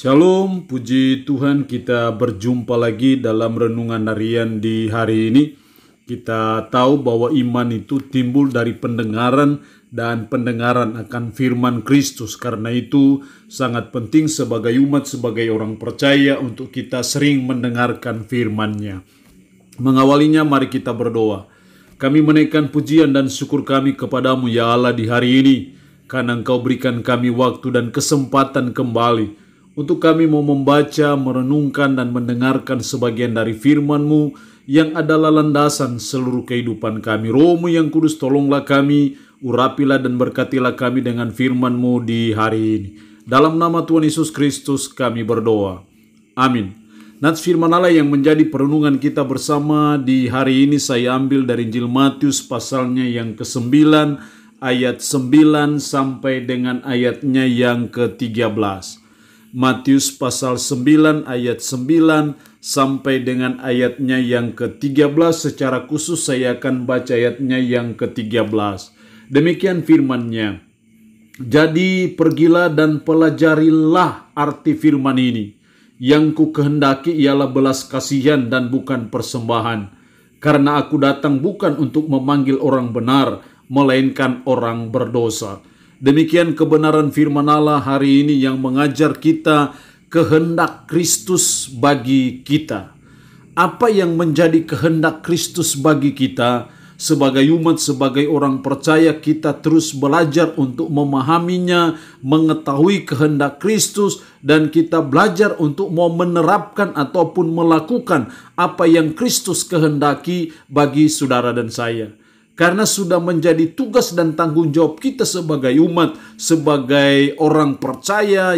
Shalom, puji Tuhan, kita berjumpa lagi dalam renungan harian di hari ini. Kita tahu bahwa iman itu timbul dari pendengaran dan pendengaran akan firman Kristus. Karena itu sangat penting sebagai umat, sebagai orang percaya untuk kita sering mendengarkan firman-Nya. Mengawalinya mari kita berdoa. Kami menaikkan pujian dan syukur kami kepadamu ya Allah di hari ini. Karena Engkau berikan kami waktu dan kesempatan kembali untuk kami mau membaca, merenungkan, dan mendengarkan sebagian dari firman-Mu yang adalah landasan seluruh kehidupan kami. Roh-Mu yang kudus, tolonglah kami, urapilah dan berkatilah kami dengan firman-Mu di hari ini. Dalam nama Tuhan Yesus Kristus kami berdoa. Amin. Nats firman Allah yang menjadi perenungan kita bersama di hari ini saya ambil dari Injil Matius pasalnya yang ke-9, ayat 9 sampai dengan ayatnya yang ke-13. Matius pasal 9 ayat 9 sampai dengan ayatnya yang ke-13. Secara khusus saya akan baca ayatnya yang ke-13. Demikian firman-Nya. Jadi pergilah dan pelajarilah arti firman ini. Yang ku kehendaki ialah belas kasihan dan bukan persembahan. Karena aku datang bukan untuk memanggil orang benar, melainkan orang berdosa. Demikian kebenaran firman Allah hari ini yang mengajar kita kehendak Kristus bagi kita. Apa yang menjadi kehendak Kristus bagi kita? Sebagai umat, sebagai orang percaya, kita terus belajar untuk memahaminya, mengetahui kehendak Kristus, dan kita belajar untuk mau menerapkan ataupun melakukan apa yang Kristus kehendaki bagi saudara dan saya. Karena sudah menjadi tugas dan tanggung jawab kita sebagai umat, sebagai orang percaya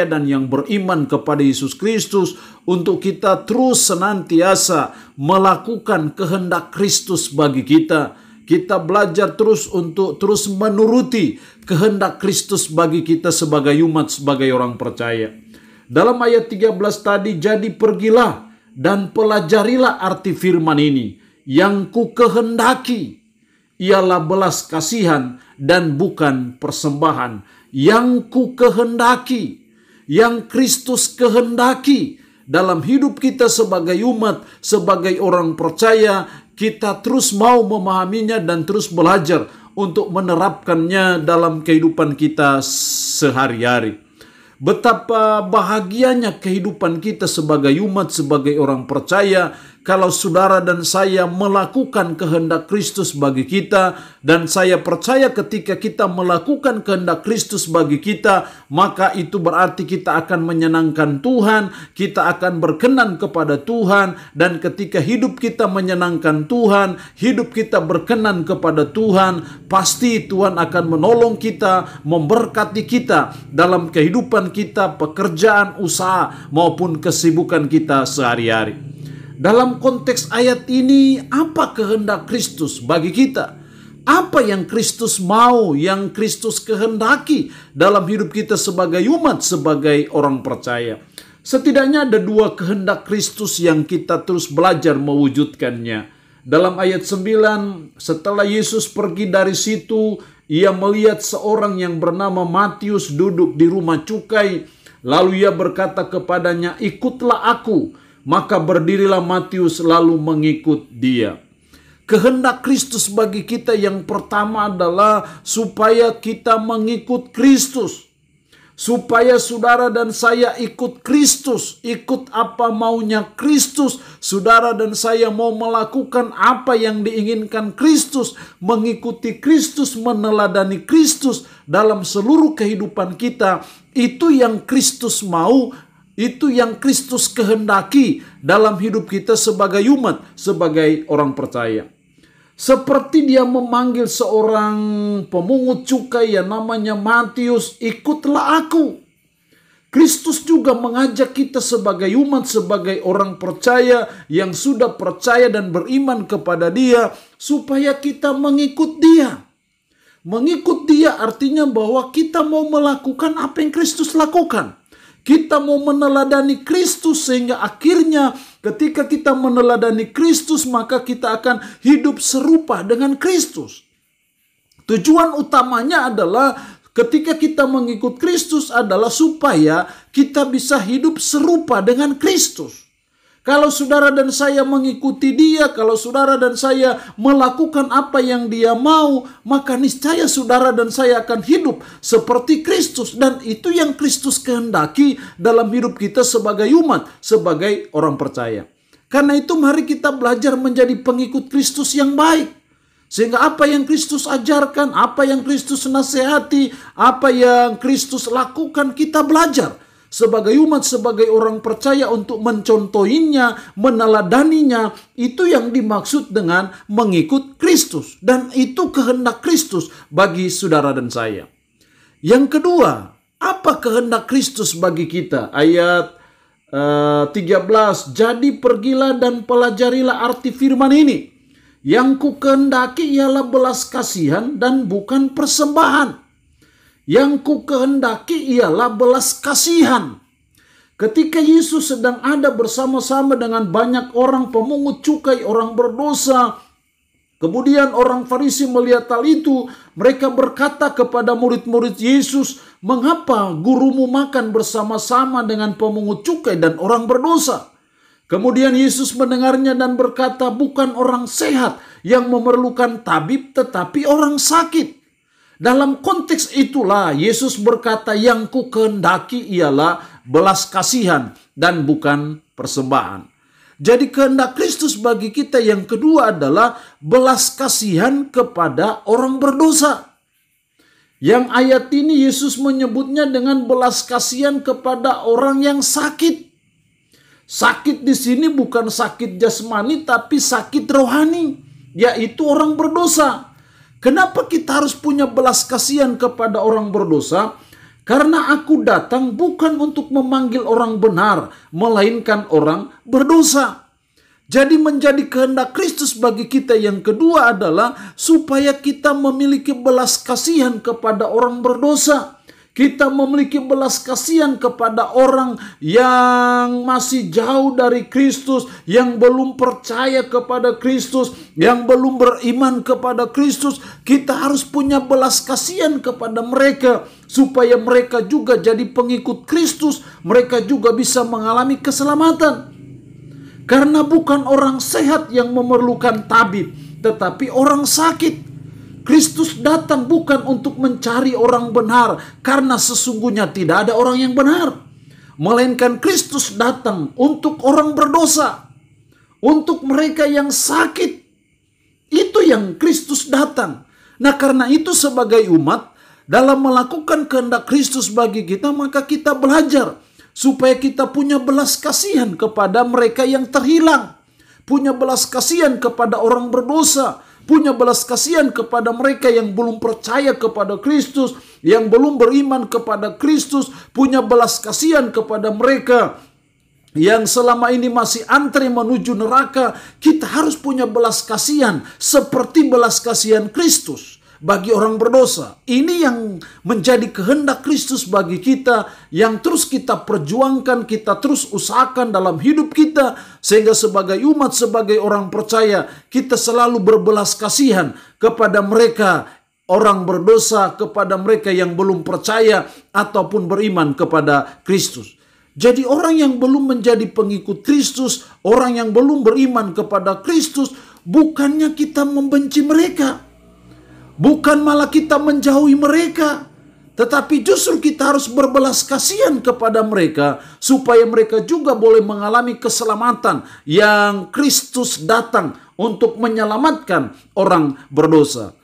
dan yang beriman kepada Yesus Kristus, untuk kita terus senantiasa melakukan kehendak Kristus bagi kita. Kita belajar terus untuk terus menuruti kehendak Kristus bagi kita sebagai umat, sebagai orang percaya. Dalam ayat 13 tadi, jadi pergilah dan pelajarilah arti firman ini. Yang ku kehendaki ialah belas kasihan dan bukan persembahan. Yang ku kehendaki, yang Kristus kehendaki dalam hidup kita sebagai umat, sebagai orang percaya, kita terus mau memahaminya dan terus belajar untuk menerapkannya dalam kehidupan kita sehari-hari. Betapa bahagianya kehidupan kita sebagai umat, sebagai orang percaya, kalau saudara dan saya melakukan kehendak Kristus bagi kita. Dan saya percaya ketika kita melakukan kehendak Kristus bagi kita, maka itu berarti kita akan menyenangkan Tuhan, kita akan berkenan kepada Tuhan. Dan ketika hidup kita menyenangkan Tuhan, hidup kita berkenan kepada Tuhan, pasti Tuhan akan menolong kita, memberkati kita dalam kehidupan kita, pekerjaan, usaha, maupun kesibukan kita sehari-hari. Dalam konteks ayat ini, apa kehendak Kristus bagi kita? Apa yang Kristus mau, yang Kristus kehendaki dalam hidup kita sebagai umat, sebagai orang percaya? Setidaknya ada dua kehendak Kristus yang kita terus belajar mewujudkannya. Dalam ayat 9, setelah Yesus pergi dari situ, ia melihat seorang yang bernama Matius duduk di rumah cukai. Lalu ia berkata kepadanya, "Ikutlah aku." Maka berdirilah Matius lalu mengikut dia. Kehendak Kristus bagi kita yang pertama adalah supaya kita mengikut Kristus. Supaya saudara dan saya ikut Kristus, ikut apa maunya Kristus. Saudara dan saya mau melakukan apa yang diinginkan Kristus, mengikuti Kristus, meneladani Kristus dalam seluruh kehidupan kita. Itu yang Kristus mau, itu yang Kristus kehendaki dalam hidup kita sebagai umat, sebagai orang percaya. Seperti dia memanggil seorang pemungut cukai yang namanya Matius, "Ikutlah aku." Kristus juga mengajak kita sebagai umat, sebagai orang percaya yang sudah percaya dan beriman kepada Dia, supaya kita mengikut Dia. Mengikut Dia artinya bahwa kita mau melakukan apa yang Kristus lakukan. Kita mau meneladani Kristus, sehingga akhirnya ketika kita meneladani Kristus, maka kita akan hidup serupa dengan Kristus. Tujuan utamanya adalah Ketika kita mengikut Kristus adalah supaya kita bisa hidup serupa dengan Kristus. Kalau saudara dan saya mengikuti Dia, kalau saudara dan saya melakukan apa yang Dia mau, maka niscaya saudara dan saya akan hidup seperti Kristus. Dan itu yang Kristus kehendaki dalam hidup kita sebagai umat, sebagai orang percaya. Karena itu mari kita belajar menjadi pengikut Kristus yang baik. Sehingga apa yang Kristus ajarkan, apa yang Kristus nasihati, apa yang Kristus lakukan, kita belajar. Sebagai umat, sebagai orang percaya untuk mencontohinya, meneladaninya. Itu yang dimaksud dengan mengikut Kristus. Dan itu kehendak Kristus bagi saudara dan saya. Yang kedua, apa kehendak Kristus bagi kita? Ayat 13, jadi pergilah dan pelajarilah arti firman ini. Yang ku kehendaki ialah belas kasihan dan bukan persembahan. Yang ku kehendaki ialah belas kasihan. Ketika Yesus sedang ada bersama-sama dengan banyak orang pemungut cukai, orang berdosa, kemudian orang Farisi melihat hal itu, mereka berkata kepada murid-murid Yesus, "Mengapa gurumu makan bersama-sama dengan pemungut cukai dan orang berdosa?" Kemudian Yesus mendengarnya dan berkata, "Bukan orang sehat yang memerlukan tabib, tetapi orang sakit." Dalam konteks itulah Yesus berkata, yang ku kehendaki ialah belas kasihan dan bukan persembahan. Jadi kehendak Kristus bagi kita yang kedua adalah belas kasihan kepada orang berdosa. Yang ayat ini Yesus menyebutnya dengan belas kasihan kepada orang yang sakit. Sakit di sini bukan sakit jasmani tapi sakit rohani, yaitu orang berdosa. Kenapa kita harus punya belas kasihan kepada orang berdosa? Karena aku datang bukan untuk memanggil orang benar, melainkan orang berdosa. Jadi menjadi kehendak Kristus bagi kita yang kedua adalah supaya kita memiliki belas kasihan kepada orang berdosa. Kita memiliki belas kasihan kepada orang yang masih jauh dari Kristus, yang belum percaya kepada Kristus, yang belum beriman kepada Kristus. Kita harus punya belas kasihan kepada mereka, supaya mereka juga jadi pengikut Kristus, mereka juga bisa mengalami keselamatan. Karena bukan orang sehat yang memerlukan tabib, tetapi orang sakit. Kristus datang bukan untuk mencari orang benar, karena sesungguhnya tidak ada orang yang benar. Melainkan Kristus datang untuk orang berdosa, untuk mereka yang sakit. Itu yang Kristus datang. Nah, karena itu sebagai umat, dalam melakukan kehendak Kristus bagi kita, maka kita belajar supaya kita punya belas kasihan kepada mereka yang terhilang, punya belas kasihan kepada orang berdosa, punya belas kasihan kepada mereka yang belum percaya kepada Kristus, yang belum beriman kepada Kristus, punya belas kasihan kepada mereka yang selama ini masih antri menuju neraka. Kita harus punya belas kasihan seperti belas kasihan Kristus bagi orang berdosa. Ini yang menjadi kehendak Kristus bagi kita, yang terus kita perjuangkan, kita terus usahakan dalam hidup kita, sehingga sebagai umat, sebagai orang percaya, kita selalu berbelas kasihan kepada mereka orang berdosa, kepada mereka yang belum percaya ataupun beriman kepada Kristus. Jadi orang yang belum menjadi pengikut Kristus, orang yang belum beriman kepada Kristus, bukannya kita membenci mereka, bukan malah kita menjauhi mereka, tetapi justru kita harus berbelas kasihan kepada mereka, supaya mereka juga boleh mengalami keselamatan yang Kristus datang untuk menyelamatkan orang berdosa.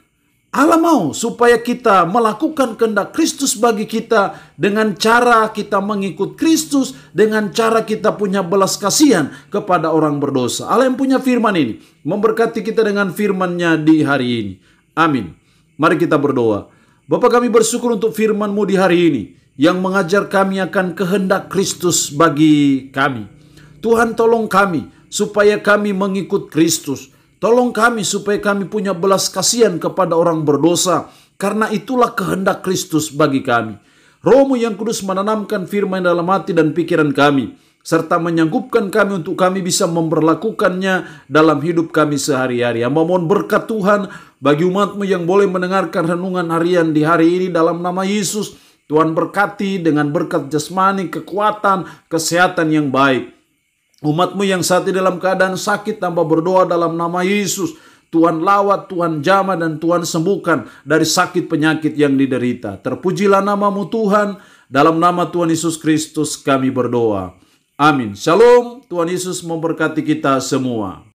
Allah mau supaya kita melakukan kehendak Kristus bagi kita dengan cara kita mengikut Kristus, dengan cara kita punya belas kasihan kepada orang berdosa. Allah yang punya firman ini memberkati kita dengan firman-Nya di hari ini. Amin. Mari kita berdoa. Bapa, kami bersyukur untuk firman-Mu di hari ini yang mengajar kami akan kehendak Kristus bagi kami. Tuhan, tolong kami supaya kami mengikut Kristus. Tolong kami supaya kami punya belas kasihan kepada orang berdosa, karena itulah kehendak Kristus bagi kami. Roh-Mu yang kudus menanamkan firman dalam hati dan pikiran kami, serta menyanggupkan kami untuk kami bisa memperlakukannya dalam hidup kami sehari-hari. Hamba mohon berkat Tuhan bagi umat-Mu yang boleh mendengarkan renungan harian di hari ini dalam nama Yesus. Tuhan berkati dengan berkat jasmani, kekuatan, kesehatan yang baik. Umat-Mu yang saat ini dalam keadaan sakit, hamba berdoa dalam nama Yesus. Tuhan lawat, Tuhan jamah, dan Tuhan sembuhkan dari sakit penyakit yang diderita. Terpujilah nama-Mu Tuhan. Dalam nama Tuhan Yesus Kristus kami berdoa. Amin. Shalom. Tuhan Yesus memberkati kita semua.